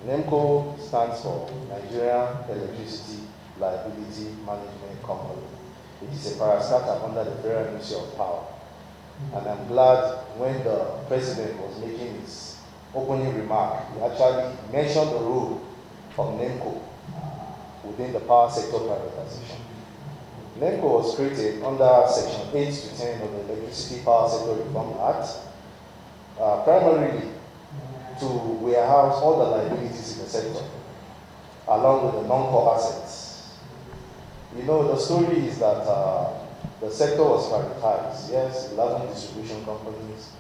NELMCO stands for Nigerian Electricity Liability Management Company. It is a parastatal under the Federal Ministry of Power. And I'm glad when the president was making his opening remark, he actually mentioned the role of NELMCO within the power sector privatization. NELMCO was created under Section 8 to 10 of the Electricity Power Sector Reform Act, primarily to warehouse all the liabilities in the sector, along with the non-core assets. You know, the story is that the sector was privatized. Yes, 11 distribution companies,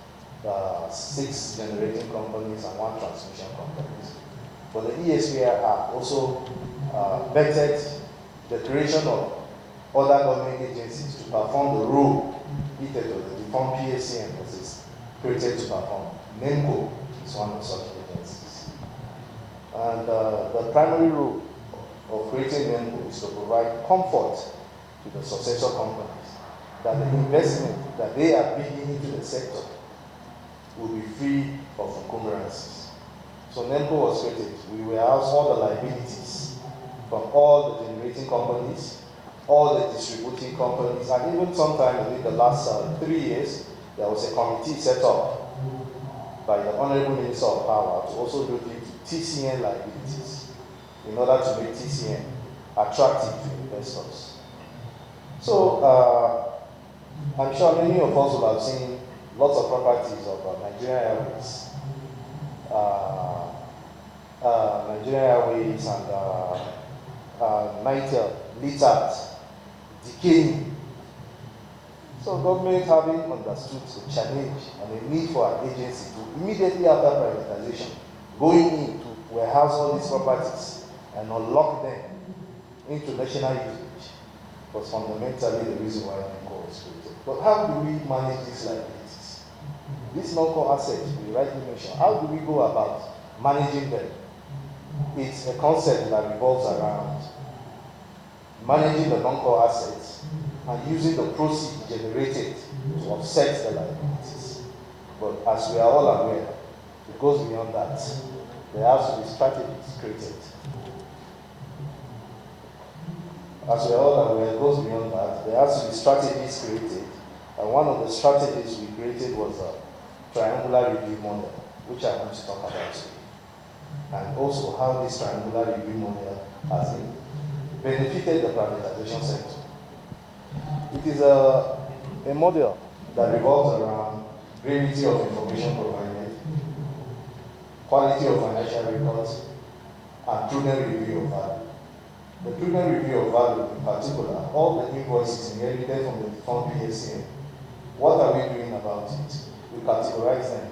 6 generating companies, and 1 transmission companies. But the ESPR Act also vetted the creation of other government agencies to perform the role needed to the defunct PSCN was created to perform. NELMCO is one of such agencies. And the primary role of creating NELMCO is to provide comfort to the successor companies that the investment that they are bringing into the sector will be free of encumbrances. So NELMCO was created. We will house all the liabilities from all the generating companies, all the distributing companies, and even sometime in the last 3 years, there was a committee set up by the Honorable Minister of Power to also look into TCN liabilities in order to make TCN attractive to investors. So I'm sure many of us will have seen lots of properties of Nigerian Airways, and Nitel, Litat, decaying. So government having understood the challenge and the need for an agency to immediately after privatization, going in to warehouse all these properties and unlock them into national usage was fundamentally the reason why NELMCO was created. But how do we manage these liabilities? These non-core assets we rightly mentioned, how do we go about managing them? It's a concept that revolves around managing the non-core assets and using the proceeds generated to offset the liabilities. But as we are all aware, it goes beyond that. There has to be strategies created. As we are all aware, it goes beyond that. There has to be strategies created. And one of the strategies we created was a triangular review model, which I want to talk about today. And also how this triangular review model has benefited the privatization sector. It is a model that revolves around brevity of information provided, quality of financial records, and prudent review of value. The prudent review of value in particular, all the invoices inherited from the defunct PSCN, what are we doing about it? We categorize them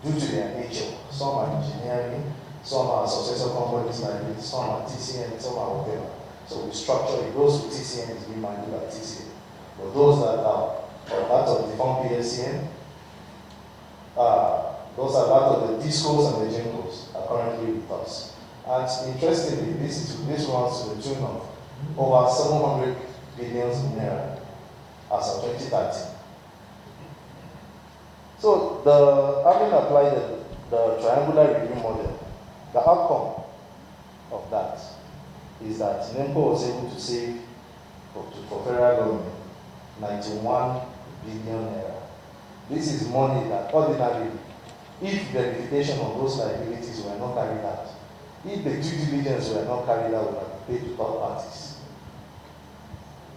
due to their nature. Some are engineering, some are successor companies like this, some are TCN, some are whatever. So we structure it. Those with TCN is being managed by TCN. But those that are part of the defunct PSCN, those are part of the DISCOs and the GENCOs are currently with us. And interestingly, this runs to the tune of over 700 billion naira as of 2013. So having applied the triangular review model, the outcome of that is that NELMCO was able to save for federal government 91 billion naira. This is money that ordinarily, if verification of those liabilities were not carried out, if the due diligence were not carried out, would have been paid to third parties.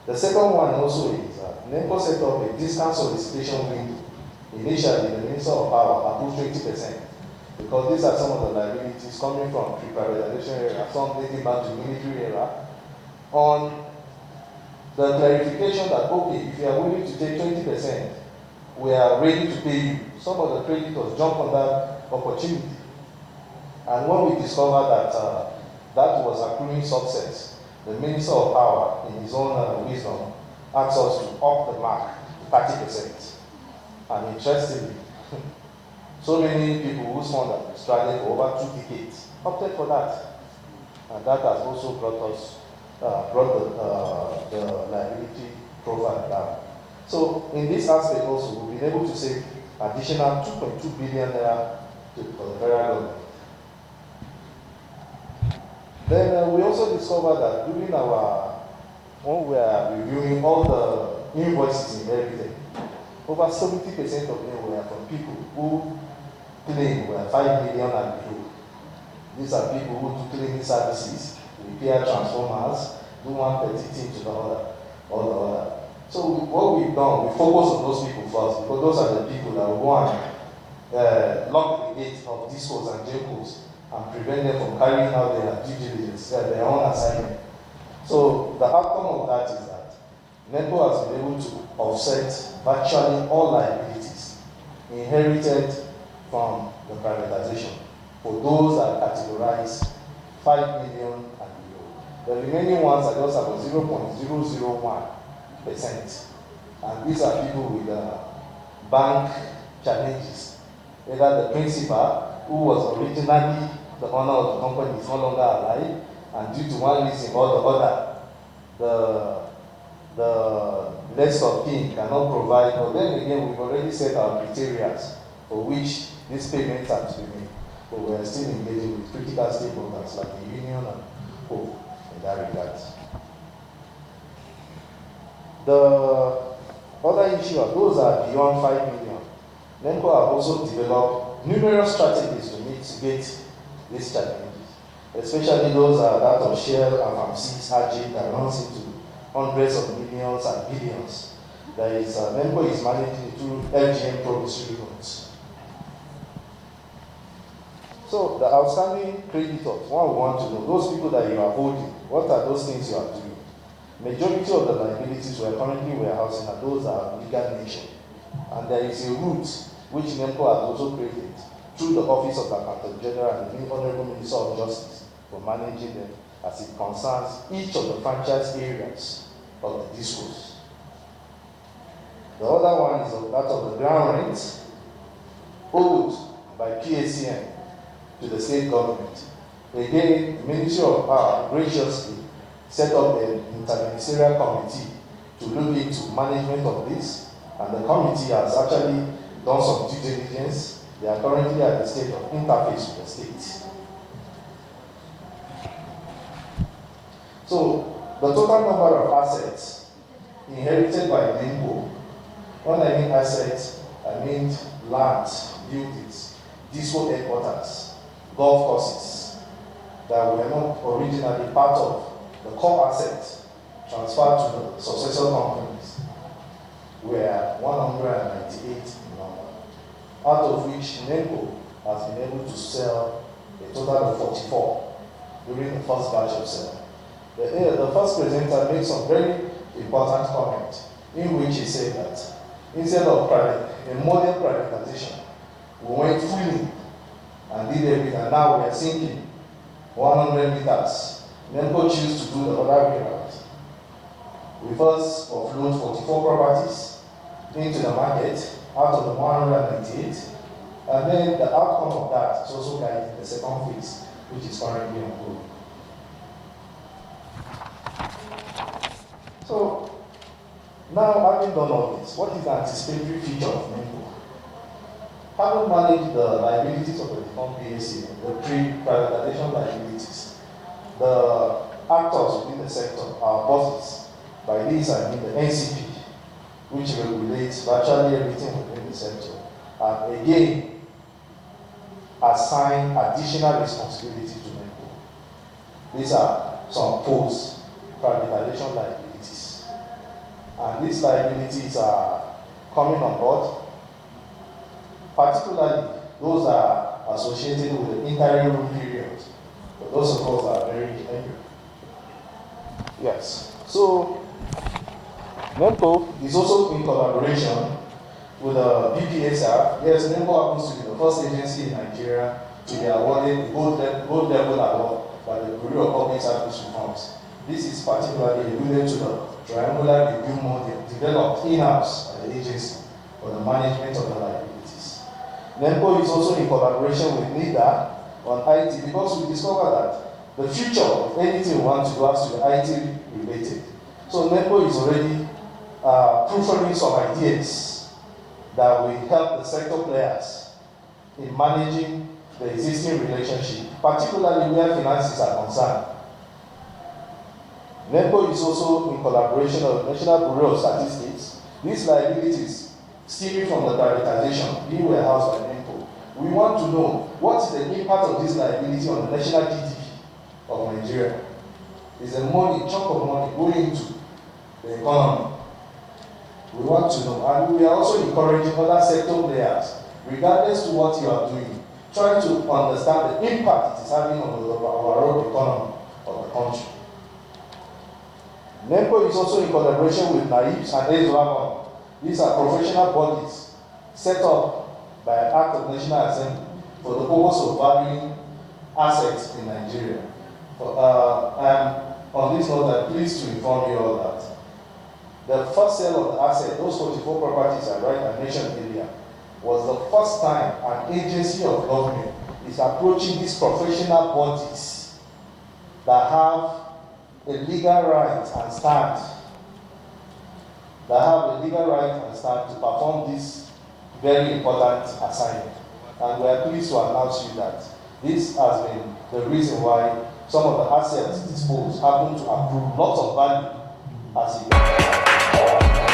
The second one also is NELMCO set up a discount solicitation window. Initially, the Minister of Power approved 20%, because these are some of the liabilities coming from pre-privatization era, some dating back to military era, on the clarification that, okay, if you are willing to take 20%, we are ready to pay you. Some of the creditors jump on that opportunity. And when we discovered that that was accruing success, the Minister of Power, in his own wisdom, asked us to up the mark to 30%. And interestingly, so many people whose funds have been stranded for over 2 decades opted for that. And that has also brought the liability profile down. So in this aspect also, we've been able to save additional 2.2 billion naira for the federal government. Then we also discovered that during when we are reviewing all the invoices inherited, over 70% of them were from people who claim were 5 million and below. These are people who do cleaning services, repair transformers, do one petty thing to the other, or the other. So what we've done, we focus on those people first, because those are the people that will go and lock the gate of discos and JCOs and prevent them from carrying out their due diligence, their own assignment. So the outcome of that is that NELMCO has been able to offset virtually all liabilities inherited from the privatization for those that are categorized 5 million and below. The remaining ones are just about 0.001%. And these are people with bank challenges. Either the principal, who was originally the owner of the company, is no longer alive, and due to one reason or the other, the next of kin cannot provide. But then again, we've already set our criteria for which these payments are to be made. But we are still engaging with critical stakeholders like the union and hope in that regard. The other issue are those are beyond 5 million. NELMCO have also developed numerous strategies to mitigate these challenges, especially those that of Shell and Pharmacies Agent that runs into hundreds of millions and billions. That is, NELMCO is managing through LGM promissory notes. So the outstanding creditors, one we want to know, those people that you are holding, what are those things you are doing? Majority of the liabilities we are currently warehousing are those that are legal nature. And there is a route which NELMCO has also created through the Office of the Accountant General and the Honorable Minister of Justice for managing them as it concerns each of the franchise areas of the discourse. The other one is that of the ground rent owed by PACN to the state government. Again, the Ministry of Power graciously set up an interministerial committee to look into management of this, and the committee has actually done some due diligence. They are currently at the stage of interface with the state. So, the total number of assets inherited by NELMCO, when I mean assets, I mean land, buildings, disco headquarters, golf courses that were not originally part of the core assets transferred to the successor companies were 198 in number, out of which NELMCO has been able to sell a total of 44 during the first batch of sale. The first presenter made some very important comment in which he said that instead of a modern privatization, we went fully and did everything, and now we are sinking 100 meters. NELMCO choose to do the other way around. We first offload 44 properties into the market out of the 198, and then the outcome of that is also guiding the second phase, which is currently ongoing. So, now having done all this, what is the anticipatory feature of NELMCO? Having managed the liabilities of the defunct PAC, the pre-privatization liabilities, the actors within the sector, our bosses, by this I mean the NCP, which regulates virtually everything within the sector, and again assign additional responsibility to NELMCO. These are some post-privatization liabilities. And these liabilities are coming on board, particularly those that are associated with the interim rule period. But those of us are very angry. Yes. So NELMCO is also in collaboration with the BPSR. Yes, NELMCO happens to be the first agency in Nigeria to be awarded the gold level award by the Bureau of Public Service Reforms. This is particularly alluded to the triangular review model developed in-house by the agency for the management of the liabilities. NELMCO is also in collaboration with NIDA on IT, because we discovered that the future of anything we want to do has to be IT related. So NELMCO is already proofreading some ideas that will help the sector players in managing the existing relationship, particularly where finances are concerned, NELMCO is also in collaboration with the National Bureau of Statistics. These liabilities stemming from the privatization being warehoused by NELMCO. We want to know what is the impact of this liability on the national GDP of Nigeria. Is a chunk of money going into the economy? We want to know, and we are also encouraging other sector players, regardless to what you are doing, trying to understand the impact it is having on the overall economy of the country. NELMCO is also in collaboration with NAIPS and EZOAMON. These are professional bodies set up by an Act of National Assembly for the purpose of valuing assets in Nigeria. On this note, I'm pleased to inform you all that the first sale of the asset, those 44 properties I mentioned earlier, was the first time an agency of government is approaching these professional bodies that have a legal right and stand, to perform this very important assignment. And we are pleased to announce you that this has been the reason why some of the assets disposed happen to accrue lots of value as it